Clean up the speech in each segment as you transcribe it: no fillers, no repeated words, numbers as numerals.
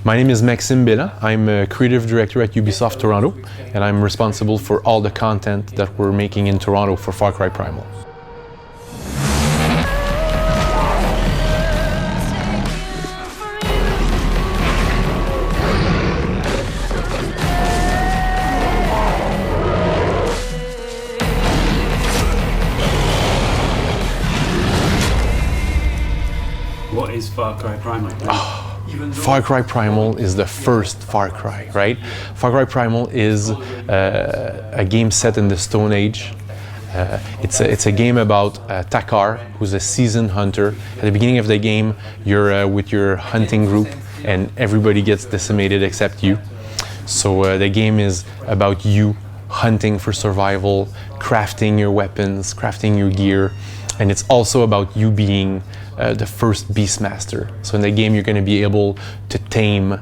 My name is Maxime Bellin. I'm a creative director at Ubisoft Toronto, and I'm responsible for all the content that we're making in Toronto for Far Cry Primal. What is Far Cry Primal? Far Cry Primal is the first Far Cry, right? Far Cry Primal is a game set in the Stone Age. It's a game about Takar, who's a seasoned hunter. At the beginning of the game, you're with your hunting group, and everybody gets decimated except you. So the game is about you hunting for survival, crafting your weapons, crafting your gear, and it's also about you being the first Beastmaster. So in the game, you're going to be able to tame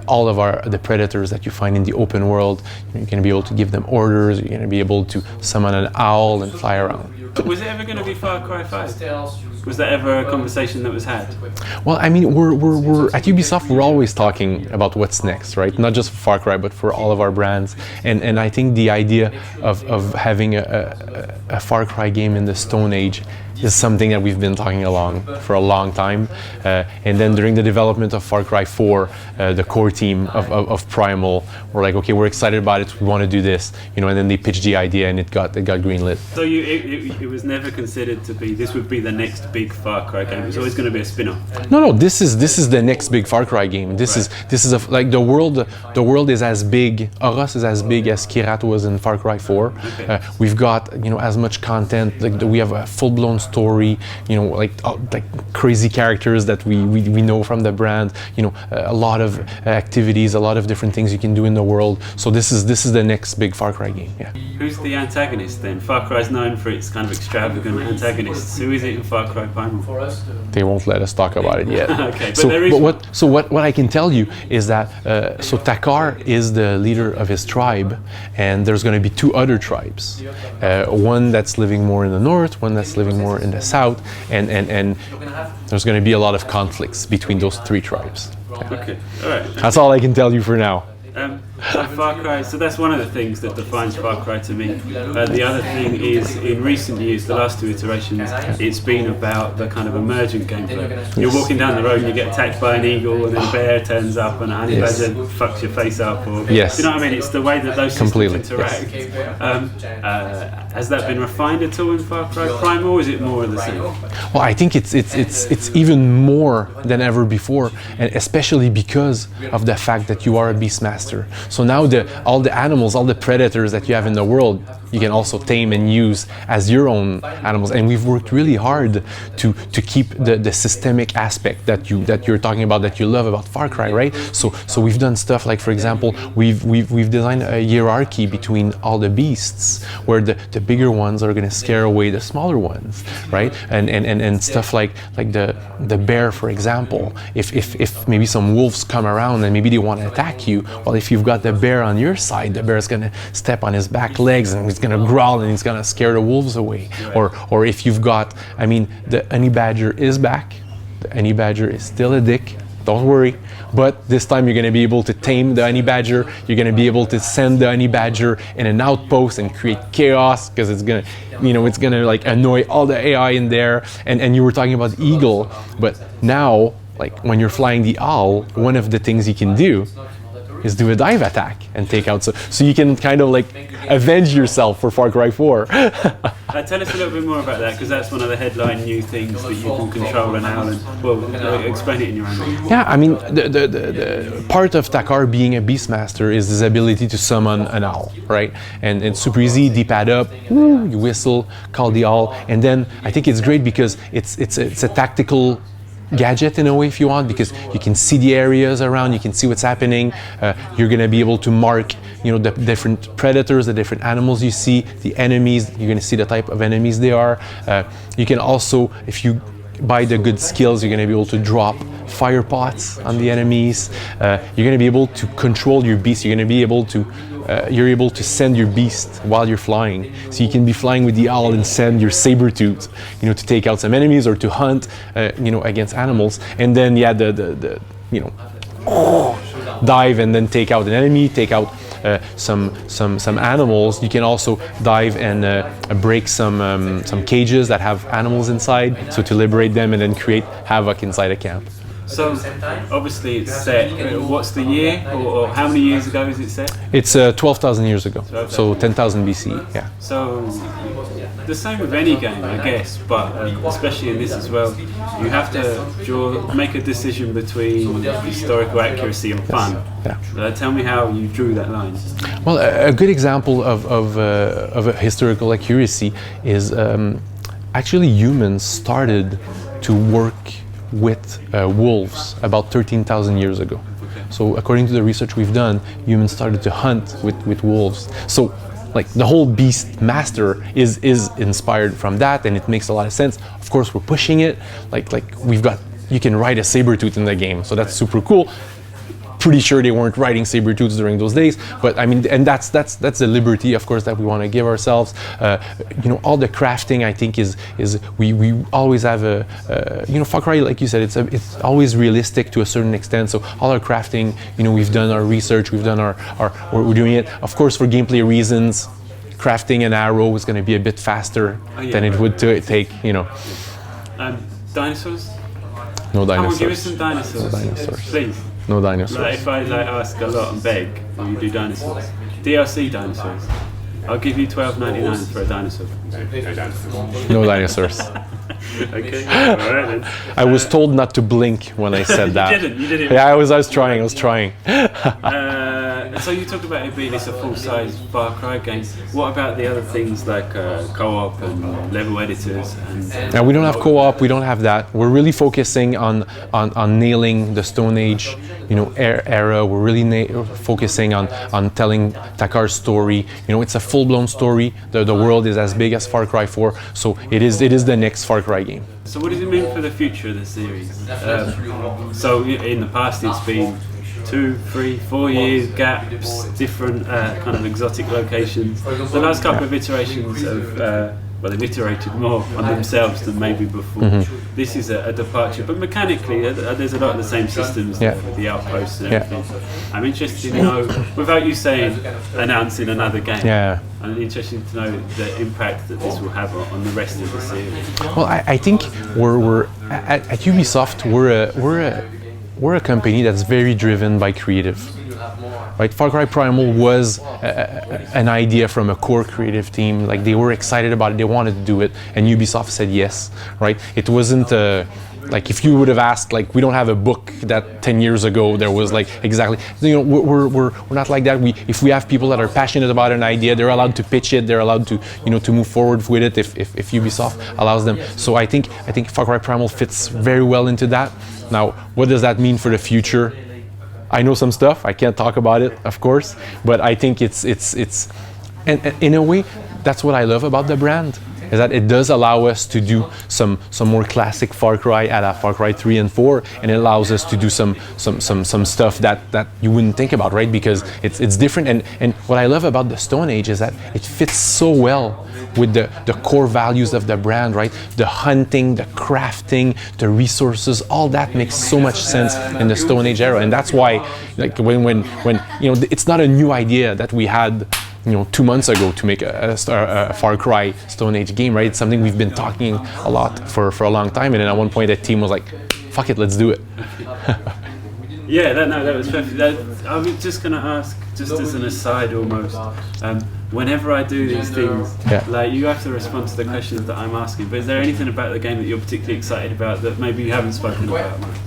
all of the predators that you find in the open world. You're going to be able to give them orders. You're going to be able to summon an owl and fly around. Was it ever going to be Far Cry 5? Was that ever a conversation that was had? Well, I mean, we're at Ubisoft. We're always talking about what's next, right? Not just for Far Cry, but for all of our brands. And I think the idea of having a Far Cry game in the Stone Age is something that we've been talking along for a long time. And then during the development of Far Cry 4, the core team of Primal were like, okay, we're excited about it. We want to do this, and then they pitched the idea, and it got greenlit. So it was never considered to be, this would be the next big Far Cry game. It was always going to be a spin-off. No. This is the next big Far Cry game. This is like the world is as big. Oros is as big as Kirat was in Far Cry 4. Okay. We've got as much content. Like we have a full-blown story. Like crazy characters that we know from the brand. A lot of activities, a lot of different things you can do in the world. So this is the next big Far Cry game. Yeah. Who's the antagonist then? Far Cry is known for its kind of extravagant antagonists. Who is it in Far Cry Primal? They won't let us talk about it yet. Okay, but what I can tell you is that so Takar is the leader of his tribe, and there's going to be two other tribes. One that's living more in the north, one that's living more in the south, and there's going to be a lot of conflicts between those three tribes. Okay, all right. That's all I can tell you for now. Far Cry, so that's one of the things that defines Far Cry to me. The other thing is, in recent years, the last two iterations, it's been about the kind of emergent gameplay. You're walking down the road and you get attacked by an eagle, and then a bear turns up and a honey badger fucks your face up. Or, yes. You know what I mean? It's the way that those systems Completely. interact. Yes. Has that been refined at all in Far Cry Primal, or is it more of the same? Well, I think it's even more than ever before, and especially because of the fact that you are a Beastmaster. So now all the animals, all the predators that you have in the world, you can also tame and use as your own animals. And we've worked really hard to keep the systemic aspect that you're talking about, that you love about Far Cry, right? So we've done stuff like, for example, we've designed a hierarchy between all the beasts, where the bigger ones are going to scare away the smaller ones, right? And stuff like the bear, for example. If maybe some wolves come around and maybe they want to attack you, well, if you've got the bear on your side, the bear is going to step on his back legs and he's going to growl and he's going to scare the wolves away. Or if you've got, the honey badger is back. The honey badger is still a dick. Don't worry. But this time you're going to be able to tame the honey badger. You're going to be able to send the honey badger in an outpost and create chaos, because it's going to, like annoy all the AI in there. And you were talking about eagle, but now, like when you're flying the owl, one of the things you can do is do a dive attack and take out, so you can kind of like avenge yourself for Far Cry 4. Tell us a little bit more about that, because that's one of the headline new things, that you can control an owl, and explain it in your own way. Yeah, the part of Takar being a Beastmaster is his ability to summon an owl, right? And it's super easy, D-pad up, you whistle, call the owl, and then I think it's great because it's a tactical gadget in a way, if you want, because you can see the areas around, you can see what's happening. You're going to be able to mark the different predators, the different animals you see, the enemies. You're going to see the type of enemies they are. You can also, if you buy the good skills, you're going to be able to drop fire pots on the enemies. You're going to be able to control your beast. You're going to be able to you're able to send your beast while you're flying. So you can be flying with the owl and send your saber-tooth, to take out some enemies or to hunt, against animals. And then, yeah, dive and then take out an enemy, take out some animals. You can also dive and break some cages that have animals inside, so to liberate them and then create havoc inside a camp. So, obviously it's set, what's the year, or how many years ago is it set? It's 12,000 years ago, 12,000. So 10,000 BC, yeah. So, the same with any game, I guess, but especially in this as well, you have to make a decision between historical accuracy and fun. Yes. Yeah. Tell me how you drew that line. Well, a good example of a historical accuracy is actually humans started to work with wolves about 13,000 years ago. So according to the research we've done, humans started to hunt with wolves. So like the whole Beast Master is inspired from that, and it makes a lot of sense. Of course, we're pushing it. Like we've got, you can ride a saber-tooth in the game, so that's super cool. Pretty sure they weren't riding saber-tooths during those days, but I mean, and that's the liberty, of course, that we want to give ourselves. You know, all the crafting, I think, is we always have you know, Far Cry, like you said, it's always realistic to a certain extent. So all our crafting, you know, we've done our research, we've done we're doing it. Of course, for gameplay reasons, crafting an arrow is going to be a bit faster than it would take, you know. Dinosaurs? No dinosaurs. Come on, give us some dinosaurs. No dinosaurs. Please. No dinosaurs. Like if I ask a lot and beg, will you do dinosaurs? DLC dinosaurs. I'll give you $12.99 for a dinosaur. No dinosaurs. Okay. All right then. I was told not to blink when I said that. You didn't. Yeah, I was trying. So you talked about it being a full-size Far Cry game. What about the other things like co-op and level editors? Now we don't have co-op. We don't have that. We're really focusing on nailing the Stone Age, you know, era. We're really focusing on telling Takar's story. You know, it's a full-blown story. The world is as big as Far Cry 4, so it is the next Far Cry game. So what does it mean for the future of the series? So in the past it's been 2, 3, 4 years gaps, different kind of exotic locations. The last couple of iterations of well, they've iterated more on themselves than maybe before. Mm-hmm. This is a departure, but mechanically there's a lot of the same systems with the outposts and everything. I'm interested to know, without you saying announcing another game, I'm interested to know the impact that this will have on the rest of the series. Well, I think we're at Ubisoft. We're a company that's very driven by creative. Right, Far Cry Primal was an idea from a core creative team. Like, they were excited about it, they wanted to do it, and Ubisoft said yes. Right, it wasn't like if you would have asked, like, we don't have a book that 10 years ago there was like exactly. You know, we're not like that. If we have people that are passionate about an idea, they're allowed to pitch it. They're allowed to, you know, to move forward with it if Ubisoft allows them. So I think Far Cry Primal fits very well into that. Now, what does that mean for the future? I know some stuff. I can't talk about it, of course, but I think it's and in a way, that's what I love about the brand, is that it does allow us to do some more classic Far Cry, a la Far Cry 3 and 4, and it allows us to do some stuff that you wouldn't think about, right? Because it's different, and what I love about the Stone Age is that it fits so well with the core values of the brand, right? The hunting, the crafting, the resources, all that makes so much sense in the Stone Age era, and that's why, like, when you know, it's not a new idea that we had, you know, 2 months ago to make a Far Cry Stone Age game, right? It's something we've been talking a lot for a long time, and then at one point the team was like, fuck it, let's do it. Yeah, that was perfect. I was just going to ask, just as an aside almost, whenever I do these things, like, you have to respond to the questions that I'm asking, but is there anything about the game that you're particularly excited about that maybe you haven't spoken about much?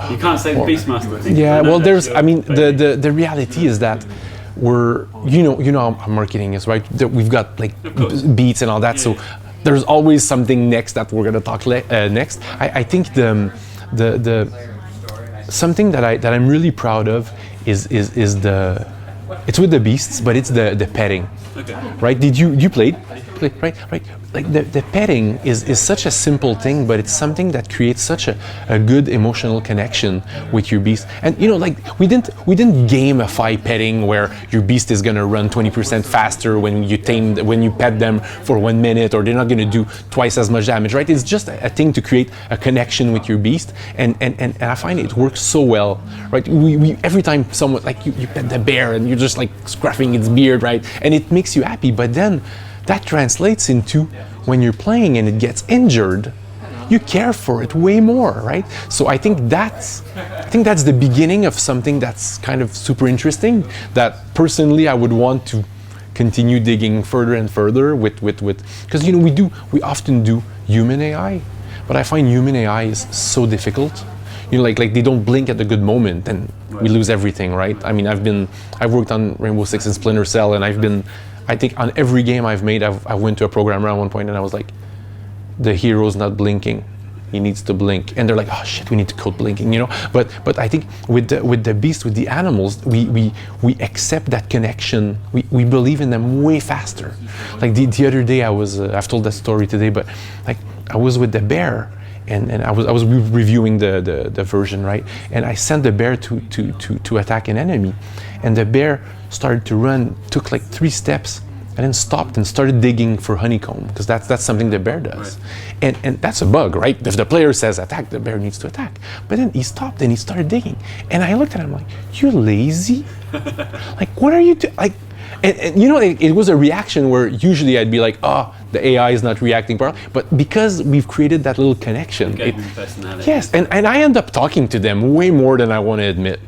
You can't say the Beastmaster thing. Yeah, well, I mean, the reality is that we're, you know how marketing is, right? We've got like beats and all that, so there's always something next that we're going to talk next. I think the something that I'm really proud of is It's with the beasts, but it's the petting. Okay. Right? Did you played? Right. Like the petting is such a simple thing, but it's something that creates such a good emotional connection with your beast. And you know, like we didn't gamify petting where your beast is gonna run 20% faster when you pet them for 1 minute, or they're not gonna do twice as much damage, right? It's just a thing to create a connection with your beast, and I find it works so well, right? We every time someone like you pet the bear and you're just like scruffing its beard, right? And it makes you happy, but then that translates into when you're playing and it gets injured, you care for it way more, right? So I think that's the beginning of something that's kind of super interesting, that personally I would want to continue digging further and further with because you know we often do human AI, but I find human AI is so difficult. You know, like they don't blink at a good moment and we lose everything, right? I mean, I've worked on Rainbow Six and Splinter Cell, and I think on every game I've made, I went to a programmer at one point and I was like, the hero's not blinking, he needs to blink, and they're like, oh shit, we need to code blinking, you know. But I think with the beast, with the animals, we accept that connection. We believe in them way faster. Like the other day, I've told that story today, but like I was with the bear. And I was reviewing the version, right? And I sent the bear to attack an enemy, and the bear started to run, took like 3 steps, and then stopped and started digging for honeycomb, because that's something the bear does. Right. And that's a bug, right? If the player says attack, the bear needs to attack. But then he stopped and he started digging, and I looked at him like, you lazy? Like, what are you doing? Like, and you know, it was a reaction where usually I'd be like, oh, the AI is not reacting properly. But because we've created that little connection, gave them personality. Yes, and I end up talking to them way more than I want to admit.